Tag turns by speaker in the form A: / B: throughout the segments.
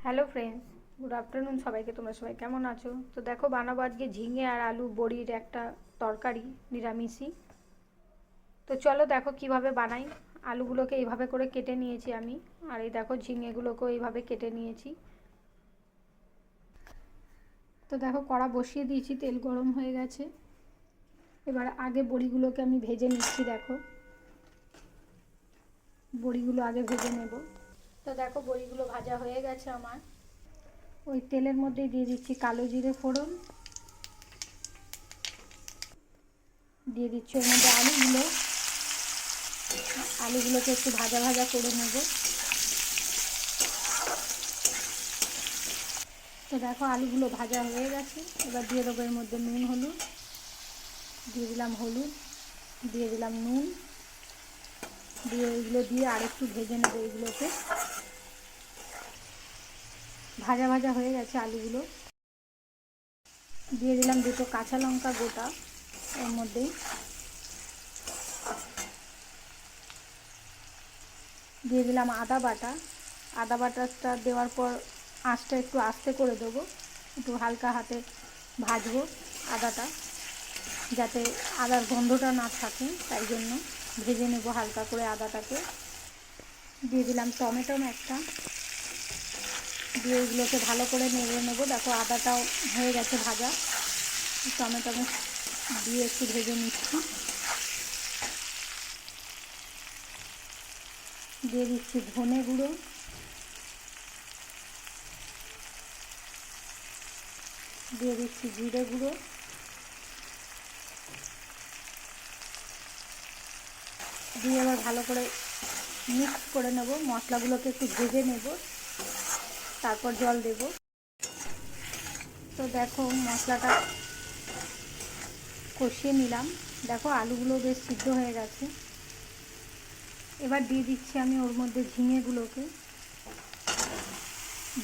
A: Hello friends, good afternoon সবাইকে। তোমরা সবাই কেমন আছো? তো দেখো, বানাবো আজকে ঝিঙে আর আলু বড়ির একটা তরকারি, নিরামিষই। তো চলো দেখো কিভাবে বানাই। আলুগুলোকে এইভাবে করে কেটে নিয়েছি আমি, আর এই দেখো ঝিঙেগুলোকেও এইভাবে কেটে নিয়েছি। তো দেখো কড়া বসিয়ে দিয়েছি, তেল গরম হয়ে গেছে। এবার আগে বড়িগুলোকে আমি ভেজে নিচ্ছি। দেখো বড়িগুলো আগে ভেজে নেব। তো দেখো বড়িগুলো ভাজা হয়ে গেছে আমার। ওই তেলের মধ্যেই দিয়ে দিচ্ছি কালো জিরে ফোড়ন, দিয়ে দিচ্ছি ওর মধ্যে আলুগুলোকে একটু ভাজা ভাজা করে নেব। তো দেখো আলুগুলো ভাজা হয়ে গেছে। এবার দিয়ে দেবো এর মধ্যে নুন হলুদ, দিয়ে দিলাম হলুদ, দিয়ে দিলাম নুন, দিয়ে এইগুলো দিয়ে আরেকটু ভেজে নেবো। এইগুলোকে ভাজা ভাজা হয়ে গেছে আলুগুলো। দিয়ে দিলাম দুটো কাঁচা লঙ্কা গোটা এর মধ্যেই, দিয়ে দিলাম আদা বাটা। আদা বাটাটা দেওয়ার পর আঁচটা একটু আস্তে করে দেবো, একটু হালকা হাতে ভাজবো আদাটা, যাতে আদার গন্ধটা না থাকে, তাই জন্য ভেজে নেব হালকা করে আদাটাকে। দিয়ে দিলাম টমেটো একটা, দিয়ে এগুলোকে ভালো করে নেড়ে নেবো। দেখো আদাটাও হয়ে গেছে ভাজা, টমেটো দিয়ে একটু ভেজে নিচ্ছি। দিয়ে দিচ্ছি ধনে গুঁড়ো, দিয়ে দিচ্ছি জিরে গুঁড়ো, দিয়ে এবার ভালো করে মিক্স করে নেব। মশলাগুলোকে একটু ভেজে নেব, তারপর জল দেব। তো দেখো মশলাটা কষিয়ে নিলাম। দেখো আলুগুলো বেশ সিদ্ধ হয়ে গেছে। এবার দিয়ে দিচ্ছি আমি ওর মধ্যে ঝিঙেগুলোকে।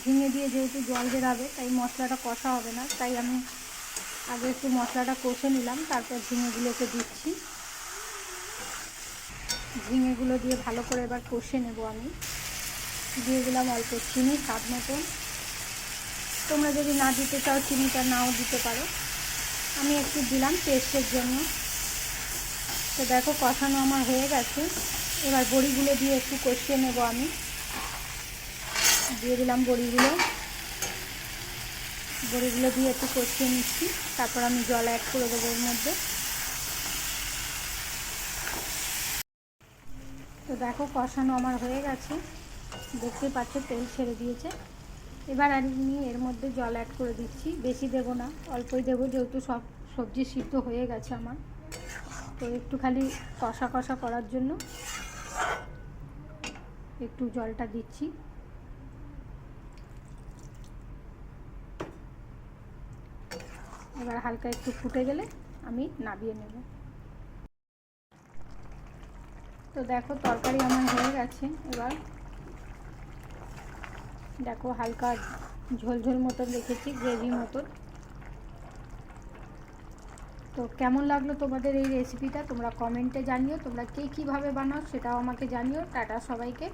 A: ঝিঙে দিয়ে যেহেতু জল বেরাবে, তাই মশলাটা কষা হবে না, তাই আমি আগে একটু মশলাটা কষে নিলাম, তারপর ঝিঙেগুলোকে দিচ্ছি। ঝিঙেগুলো দিয়ে ভালো করে এবার কষে নেব আমি। দিয়ে দিলাম অল্প চিনি স্বাদ মতন। তোমরা যদি না দিতে চাও চিনিটা নাও দিতে পারো, আমি একটু দিলাম টেস্টের জন্য। তো দেখো কষানো আমার হয়ে গেছে। এবার বড়িগুলো দিয়ে একটু কষিয়ে নেব আমি। দিয়ে দিলাম বড়িগুলো দিয়ে একটু কষিয়ে নিচ্ছি, তারপর আমি জল অ্যাড করে দেবো এর মধ্যে। তো দেখো কষানো আমার হয়ে গেছে, দেখতে পাচ্ছ তেল ছেড়ে দিয়েছে। এবার আমি এর মধ্যে জল অ্যাড করে দিচ্ছি, বেশি দেব না, অল্পই দেবো, যেহেতু সব সবজি সিদ্ধ হয়ে গেছে আমার। তো একটু খালি কষা কষা করার জন্য একটু জলটা দিচ্ছি। এবার হালকা একটু ফুটে গেলে আমি নামিয়ে নেব। তো দেখো তরকারি আমার হয়ে গেছে। এবার দেখো হালকা ঝোলঝোল মতন রেখেছি, গ্রেভি মতন। তো কেমন লাগলো তোমাদের এই রেসিপিটা তোমরা কমেন্টে জানিও। তোমরা কে কীভাবে বানাও সেটাও আমাকে জানিও। টাটা সবাইকে।